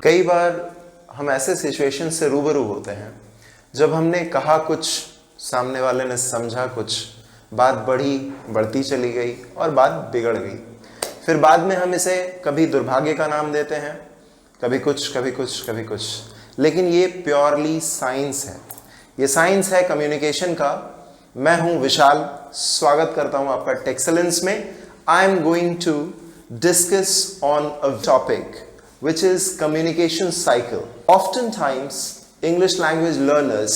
कई बार हम ऐसे सिचुएशन से रूबरू होते हैं जब हमने कहा कुछ, सामने वाले ने समझा कुछ, बात बढ़ती चली गई और बात बिगड़ गई। फिर बाद में हम इसे कभी दुर्भाग्य का नाम देते हैं, कभी कुछ कभी कुछ कभी कुछ, लेकिन ये प्योरली साइंस है। ये साइंस है कम्युनिकेशन का। मैं हूं विशाल, स्वागत करता हूं आपका टेक्सेलेंस में। I am going to discuss on a topic which is communication cycle. Oftentimes, English language learners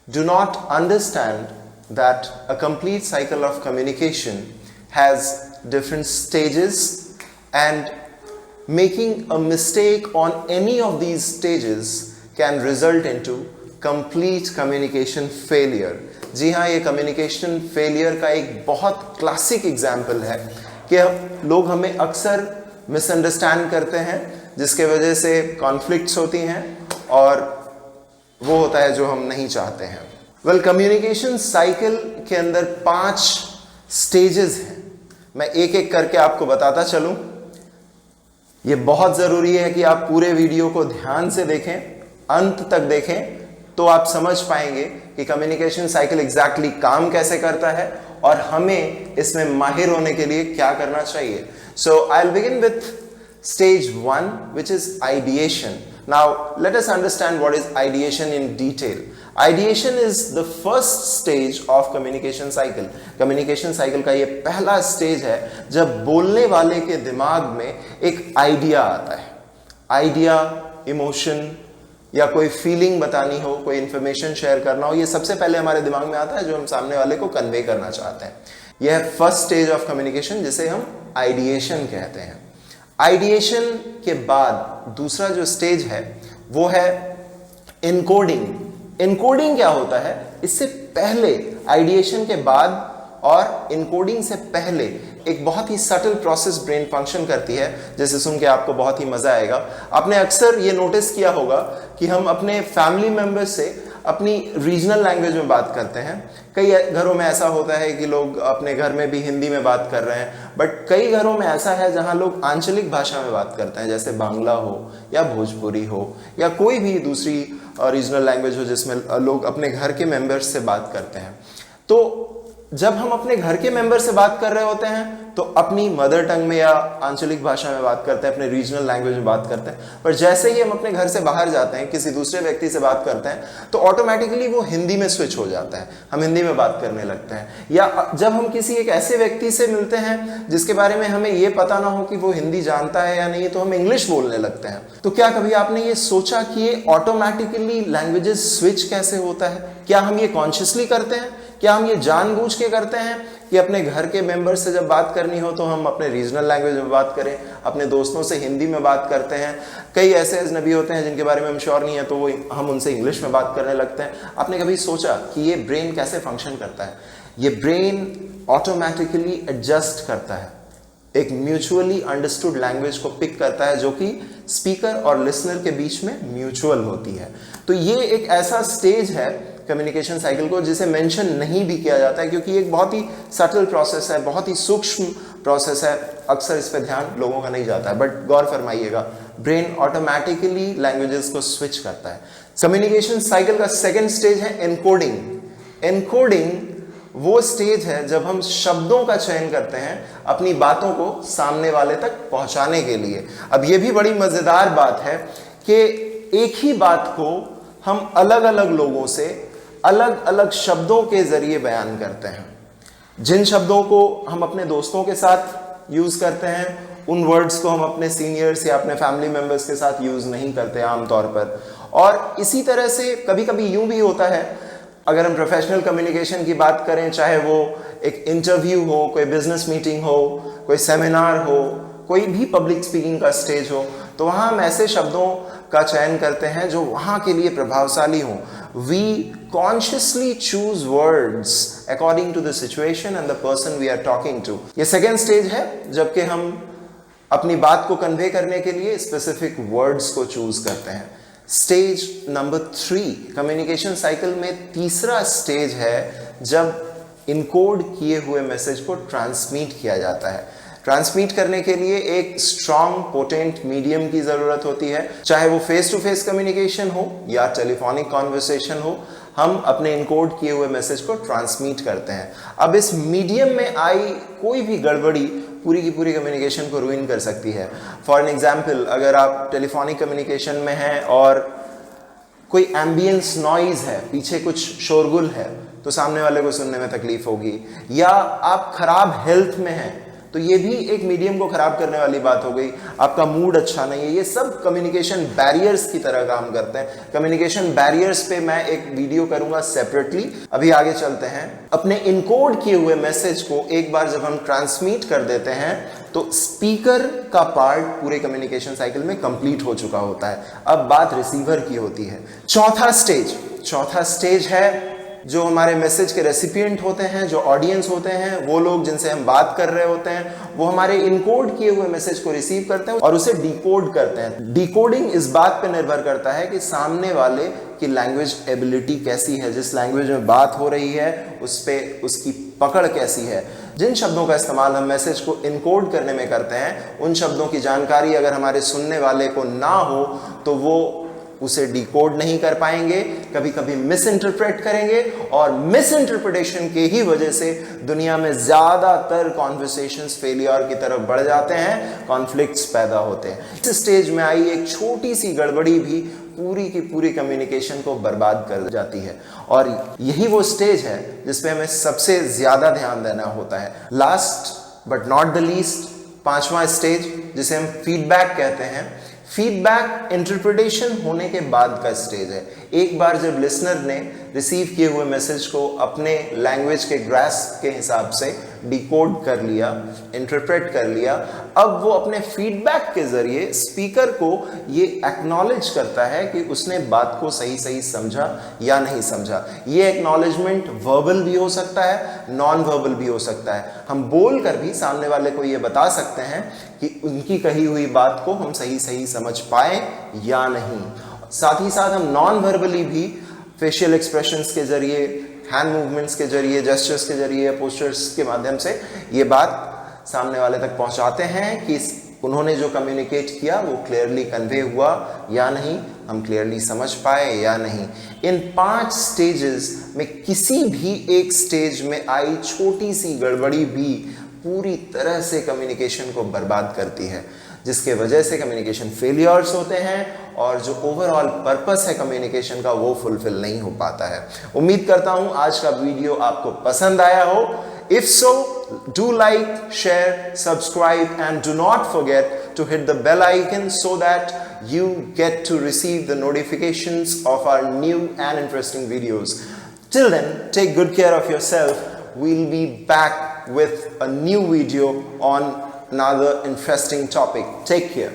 do not understand that a complete cycle of communication has different stages, and making a mistake on any of these stages can result into complete communication failure. जी हाँ, ये communication failure का एक बहुत classic example है कि लोग हमें अक्सर मिसअंडरस्टैंड करते हैं, जिसके वजह से कॉन्फ्लिक्ट्स होती हैं और वो होता है जो हम नहीं चाहते हैं। वेल, कम्युनिकेशन साइकिल के अंदर 5 स्टेजेस हैं। मैं एक एक करके आपको बताता चलूं। ये बहुत ज़रूरी है कि आप पूरे वीडियो को ध्यान से देखें, अंत तक देखें, तो आप समझ पाएंगे कि कम्युनिकेशन साइकिल एग्जैक्टली काम कैसे करता है और हमें इसमें माहिर होने के लिए क्या करना चाहिए। So I'll begin with stage 1, which is ideation. Now let us understand what is ideation in detail. Ideation is the first stage of communication cycle. Communication cycle का ये पहला स्टेज है जब बोलने वाले के दिमाग में एक आइडिया आता है। आइडिया, इमोशन या कोई फीलिंग बतानी हो, कोई इंफॉर्मेशन शेयर करना हो, ये सबसे पहले हमारे दिमाग में आता है जो हम सामने वाले को कन्वे करना चाहते हैं। यह है फर्स्ट स्टेज ऑफ कम्युनिकेशन, जिसे हम आइडिएशन कहते हैं। आइडिएशन के बाद दूसरा जो स्टेज है वो है इनकोडिंग। इनकोडिंग क्या होता है? इससे पहले, आइडिएशन के बाद और इनकोडिंग से पहले एक बहुत ही सटल प्रोसेस ब्रेन फंक्शन करती है, जैसे सुन के आपको बहुत ही मजा आएगा। आपने अक्सर ये नोटिस किया होगा कि हम अपने फैमिली मेंबर्स से अपनी रीजनल लैंग्वेज में बात करते हैं। कई घरों में ऐसा होता है कि लोग अपने घर में भी हिंदी में बात कर रहे हैं, बट कई घरों में ऐसा है जहां लोग आंचलिक भाषा में बात करते हैं, जैसे बांग्ला हो या भोजपुरी हो या कोई भी दूसरी रीजनल लैंग्वेज हो जिसमें लोग अपने घर के मेंबर्स से बात करते हैं। तो जब हम अपने घर के मेंबर से बात कर रहे होते हैं तो अपनी मदर टंग में या आंचलिक भाषा में बात करते हैं, अपने रीजनल लैंग्वेज में बात करते हैं। पर जैसे ही हम अपने घर से बाहर जाते हैं, किसी दूसरे व्यक्ति से बात करते हैं, तो ऑटोमेटिकली वो हिंदी में स्विच हो जाता है, हम हिंदी में बात करने लगते हैं। या जब हम किसी एक ऐसे व्यक्ति से मिलते हैं जिसके बारे में हमें ये पता ना हो कि वो हिंदी जानता है या नहीं, तो हम इंग्लिश बोलने लगते हैं। तो क्या कभी आपने ये सोचा कि ये ऑटोमेटिकली लैंग्वेजेस स्विच कैसे होता है? क्या हम ये कॉन्शियसली करते हैं? क्या हम ये जानबूझ के करते हैं कि अपने घर के मेंबर से जब बात करनी हो तो हम अपने रीजनल लैंग्वेज में बात करें, अपने दोस्तों से हिंदी में बात करते हैं? कई ऐसे अजनबी होते हैं जिनके बारे में हम श्योर नहीं है, तो वो हम उनसे इंग्लिश में बात करने लगते हैं। आपने कभी सोचा कि ये ब्रेन कैसे फंक्शन करता है? ये ब्रेन ऑटोमेटिकली एडजस्ट करता है, एक म्यूचुअली अंडरस्टूड लैंग्वेज को पिक करता है जो कि स्पीकर और लिसनर के बीच में म्यूचुअल होती है। तो ये एक ऐसा स्टेज है कम्युनिकेशन साइकिल को जिसे मेंशन नहीं भी किया जाता है, क्योंकि एक बहुत ही सटल प्रोसेस है, बहुत ही सूक्ष्म प्रोसेस है। अक्सर इस पे ध्यान लोगों का नहीं जाता है, बट गौर फरमाइएगा, ब्रेन ऑटोमेटिकली लैंग्वेजेस को स्विच करता है। कम्युनिकेशन साइकिल का सेकेंड स्टेज है एनकोडिंग। एनकोडिंग वो स्टेज है जब हम शब्दों का चयन करते हैं अपनी बातों को सामने वाले तक पहुंचाने के लिए। अब ये भी बड़ी मजेदार बात है कि एक ही बात को हम अलग अलग लोगों से अलग अलग शब्दों के जरिए बयान करते हैं। जिन शब्दों को हम अपने दोस्तों के साथ यूज करते हैं, उन वर्ड्स को हम अपने सीनियर्स या अपने फैमिली मेंबर्स के साथ यूज नहीं करते आमतौर पर। और इसी तरह से कभी कभी यूं भी होता है, अगर हम प्रोफेशनल कम्युनिकेशन की बात करें, चाहे वो एक इंटरव्यू हो, कोई बिजनेस मीटिंग हो, कोई सेमिनार हो, कोई भी पब्लिक स्पीकिंग का स्टेज हो, तो वहाँ हम ऐसे शब्दों का चयन करते हैं जो वहाँ के लिए प्रभावशाली हों। We consciously choose words according to the situation and the person we are talking to. ये सेकेंड स्टेज है जबकि हम अपनी बात को कन्वे करने के लिए स्पेसिफिक वर्ड्स को चूज करते हैं। स्टेज नंबर 3 कम्युनिकेशन साइकिल में तीसरा स्टेज है जब इनकोड किए हुए मैसेज को ट्रांसमिट किया जाता है। ट्रांसमिट करने के लिए एक स्ट्रॉन्ग पोटेंट मीडियम की जरूरत होती है, चाहे वो फेस टू फेस कम्युनिकेशन हो या टेलीफोनिक कॉन्वर्सेशन हो। हम अपने इनकोड किए हुए मैसेज को ट्रांसमिट करते हैं। अब इस मीडियम में आई कोई भी गड़बड़ी पूरी की पूरी कम्युनिकेशन को रुइन कर सकती है। फॉर एन एग्जाम्पल, अगर आप टेलीफोनिक कम्युनिकेशन में हैं और कोई एम्बियंस नॉइज है, पीछे कुछ शोरगुल है, तो सामने वाले को सुनने में तकलीफ होगी। या आप खराब हेल्थ में हैं, तो ये भी एक मीडियम को खराब करने वाली बात हो गई। आपका मूड अच्छा नहीं है, ये सब कम्युनिकेशन बैरियर्स की तरह काम करते हैं। कम्युनिकेशन बैरियर्स पे मैं एक वीडियो करूंगा सेपरेटली। अभी आगे चलते हैं। अपने इनकोड किए हुए मैसेज को एक बार जब हम ट्रांसमिट कर देते हैं तो स्पीकर का पार्ट पूरे कम्युनिकेशन साइकिल में कंप्लीट हो चुका होता है। अब बात रिसीवर की होती है। चौथा स्टेज है जो हमारे मैसेज के रेसिपिएंट होते हैं, जो ऑडियंस होते हैं, वो लोग जिनसे हम बात कर रहे होते हैं, वो हमारे इनकोड किए हुए मैसेज को रिसीव करते हैं और उसे डिकोड करते हैं। डिकोडिंग इस बात पे निर्भर करता है कि सामने वाले की लैंग्वेज एबिलिटी कैसी है, जिस लैंग्वेज में बात हो रही है उस पे उसकी पकड़ कैसी है। जिन शब्दों का इस्तेमाल हम मैसेज को इनकोड करने में करते हैं, उन शब्दों की जानकारी अगर हमारे सुनने वाले को ना हो तो वो उसे डिकोड नहीं कर पाएंगे, कभी कभी मिस इंटरप्रेट करेंगे, और मिस इंटरप्रिटेशन के ही वजह से दुनिया में ज्यादातर कॉन्वर्सेशंस फेलियर की तरफ बढ़ जाते हैं, कॉन्फ्लिक्ट्स पैदा होते हैं। इस स्टेज में आई एक छोटी सी गड़बड़ी भी पूरी की पूरी कम्युनिकेशन को बर्बाद कर जाती है, और यही वो स्टेज है जिसपे हमें सबसे ज्यादा ध्यान देना होता है। Last but not the least, पांचवा स्टेज जिसे हम फीडबैक कहते हैं। फीडबैक इंटरप्रिटेशन होने के बाद का स्टेज है। एक बार जब लिसनर ने रिसीव किए हुए मैसेज को अपने लैंग्वेज के ग्रास्प के हिसाब से डिकोड कर लिया, इंटरप्रेट कर लिया, अब वो अपने फीडबैक के जरिए स्पीकर को ये एक्नॉलेज करता है कि उसने बात को सही सही समझा या नहीं समझा। ये एक्नॉलेजमेंट वर्बल भी हो सकता है, नॉन वर्बल भी हो सकता है। हम बोल कर भी सामने वाले को ये बता सकते हैं कि उनकी कही हुई बात को हम सही सही समझ पाए या नहीं। साथ ही साथ हम नॉन वर्बली भी फेशियल एक्सप्रेशंस के जरिए, हैंड मूवमेंट्स के जरिए, जेस्चर्स के जरिए, पोस्चर्स के माध्यम से ये बात सामने वाले तक पहुंचाते हैं कि उन्होंने जो कम्युनिकेट किया वो क्लियरली कन्वे हुआ या नहीं, हम क्लियरली समझ पाए या नहीं। इन 5 स्टेजेस में किसी भी एक स्टेज में आई छोटी सी गड़बड़ी भी पूरी तरह से कम्युनिकेशन को बर्बाद करती है, जिसके वजह से कम्युनिकेशन फेलियर्स होते हैं और जो ओवरऑल पर्पस है कम्युनिकेशन का वो फुलफिल नहीं हो पाता है। उम्मीद करता हूं आज का वीडियो आपको पसंद आया हो। If so, do like, share, subscribe and do not forget to hit the bell icon so that you get to receive the notifications of our new and interesting videos. Till then, take good care of yourself. We'll be back with a new video on another interesting topic. Take care.